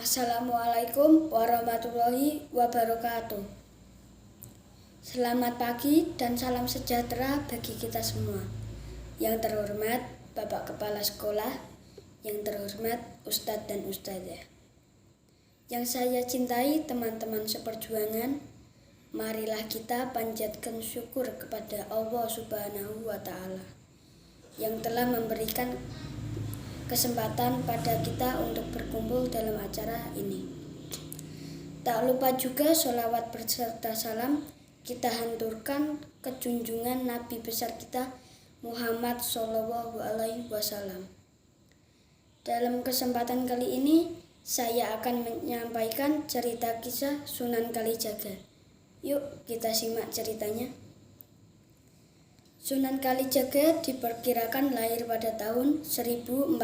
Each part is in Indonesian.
Assalamualaikum warahmatullahi wabarakatuh. Selamat pagi dan salam sejahtera bagi kita semua. Yang terhormat Bapak Kepala Sekolah, yang terhormat Ustadz dan Ustadzah. Yang saya cintai teman-teman seperjuangan, marilah kita panjatkan syukur kepada Allah Subhanahu wa Ta'ala yang telah memberikan kesempatan pada kita untuk berkumpul dalam acara ini. Tak lupa juga sholawat berserta salam kita hanturkan ke junjungan Nabi besar kita Muhammad Shallallahu Alaihi Wasallam. Dalam kesempatan kali ini saya akan menyampaikan cerita kisah Sunan Kalijaga. Yuk kita simak ceritanya. Sunan Kalijaga diperkirakan lahir pada tahun 1450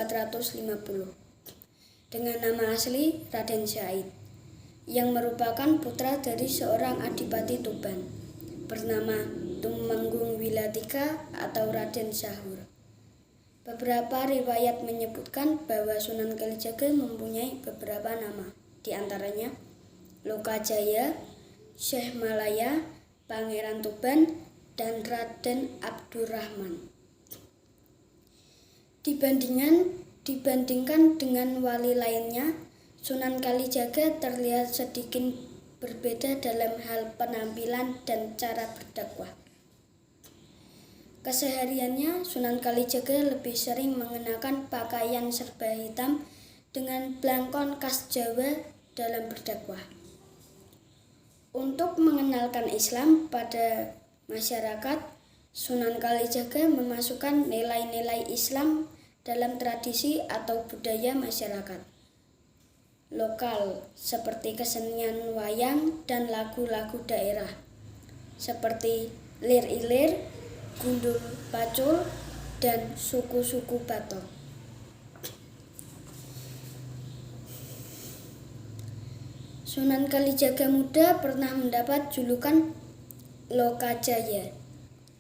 dengan nama asli Raden Syahid, yang merupakan putra dari seorang adipati Tuban bernama Tumenggung Wilatika atau Raden Syahur. Beberapa riwayat menyebutkan bahwa Sunan Kalijaga mempunyai beberapa nama, di antaranya Lokajaya, Syekh Malaya, Pangeran Tuban, dan Raden Abdurrahman. Dibandingkan dengan wali lainnya, Sunan Kalijaga terlihat sedikit berbeda dalam hal penampilan dan cara berdakwah. Kesehariannya, Sunan Kalijaga lebih sering mengenakan pakaian serba hitam dengan blangkon khas Jawa dalam berdakwah. Untuk mengenalkan Islam pada masyarakat, Sunan Kalijaga memasukkan nilai-nilai Islam dalam tradisi atau budaya masyarakat lokal seperti kesenian wayang dan lagu-lagu daerah seperti lir ilir, gundul pacul, dan suku-suku Batak. Sunan Kalijaga muda pernah mendapat julukan Lokajaya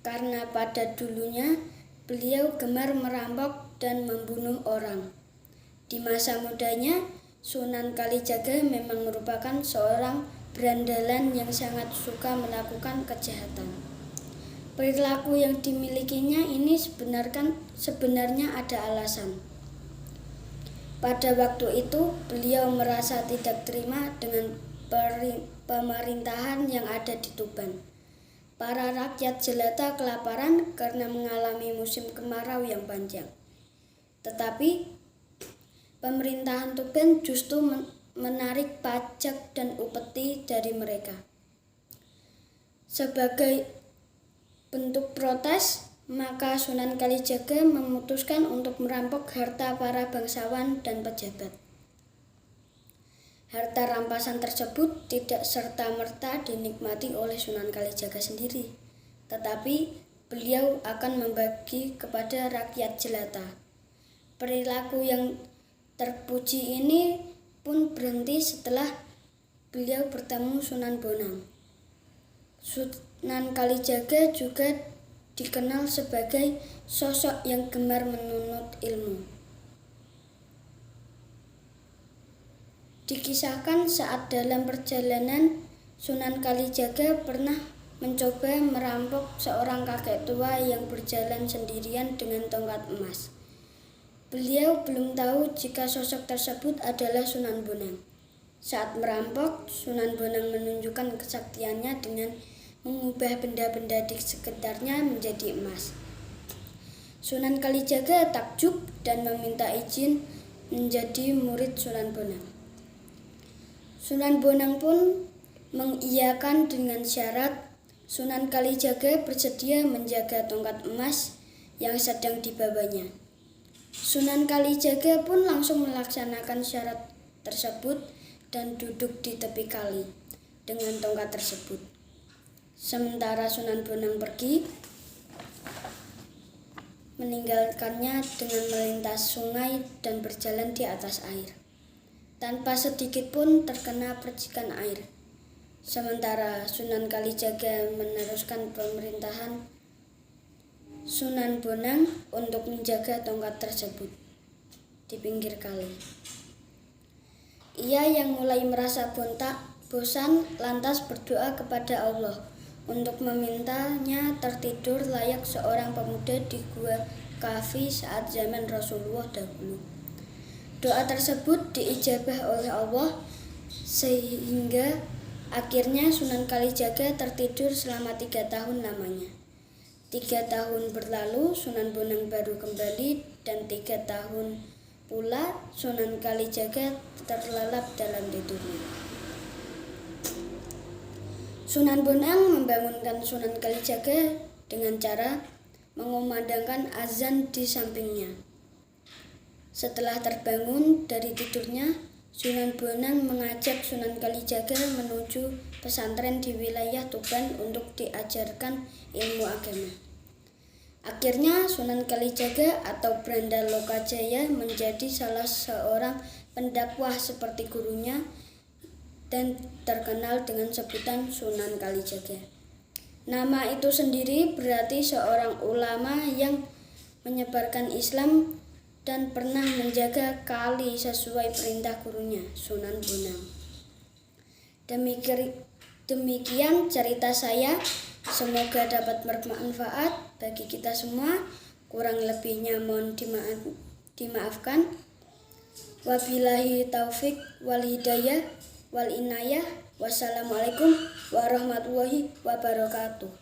karena pada dulunya beliau gemar merampok dan membunuh orang. Di masa mudanya, Sunan Kalijaga memang merupakan seorang berandalan yang sangat suka melakukan kejahatan. Perilaku yang dimilikinya ini sebenarnya ada alasan. Pada waktu itu, beliau merasa tidak terima dengan pemerintahan yang ada di Tuban. Para rakyat jelata kelaparan karena mengalami musim kemarau yang panjang. Tetapi pemerintahan Tuban justru menarik pajak dan upeti dari mereka. Sebagai bentuk protes, maka Sunan Kalijaga memutuskan untuk merampok harta para bangsawan dan pejabat. Harta rampasan tersebut tidak serta-merta dinikmati oleh Sunan Kalijaga sendiri, tetapi beliau akan membagi kepada rakyat jelata. Perilaku yang terpuji ini pun berhenti setelah beliau bertemu Sunan Bonang. Sunan Kalijaga juga dikenal sebagai sosok yang gemar menuntut ilmu. Dikisahkan saat dalam perjalanan, Sunan Kalijaga pernah mencoba merampok seorang kakek tua yang berjalan sendirian dengan tongkat emas. Beliau belum tahu jika sosok tersebut adalah Sunan Bonang. Saat merampok, Sunan Bonang menunjukkan kesaktiannya dengan mengubah benda-benda di sekitarnya menjadi emas. Sunan Kalijaga takjub dan meminta izin menjadi murid Sunan Bonang. Sunan Bonang pun mengiyakan dengan syarat Sunan Kalijaga bersedia menjaga tongkat emas yang sedang dibawanya. Sunan Kalijaga pun langsung melaksanakan syarat tersebut dan duduk di tepi kali dengan tongkat tersebut. Sementara Sunan Bonang pergi, meninggalkannya dengan melintas sungai dan berjalan di atas air, tanpa sedikit pun terkena percikan air. Sementara Sunan Kalijaga meneruskan pemerintahan Sunan Bonang untuk menjaga tongkat tersebut di pinggir kali. Ia yang mulai merasa bosan lantas berdoa kepada Allah untuk memintanya tertidur layak seorang pemuda di gua Kahfi saat zaman Rasulullah dahulu. Doa tersebut diijabah oleh Allah sehingga akhirnya Sunan Kalijaga tertidur selama 3 tahun lamanya. 3 tahun berlalu, Sunan Bonang baru kembali dan 3 tahun pula Sunan Kalijaga terlelap dalam tidurnya. Sunan Bonang membangunkan Sunan Kalijaga dengan cara mengumandangkan azan di sampingnya. Setelah terbangun dari tidurnya, Sunan Bonang mengajak Sunan Kalijaga menuju pesantren di wilayah Tuban untuk diajarkan ilmu agama. Akhirnya Sunan Kalijaga atau Branda Lokajaya menjadi salah seorang pendakwah seperti gurunya dan terkenal dengan sebutan Sunan Kalijaga. Nama itu sendiri berarti seorang ulama yang menyebarkan Islam dan pernah menjaga kali sesuai perintah gurunya, Sunan Bonang. Demikian cerita saya, semoga dapat bermanfaat bagi kita semua. Kurang lebihnya mohon dimaafkan. Wabillahi taufik wal hidayah wal inayah. Wassalamualaikum warahmatullahi wabarakatuh.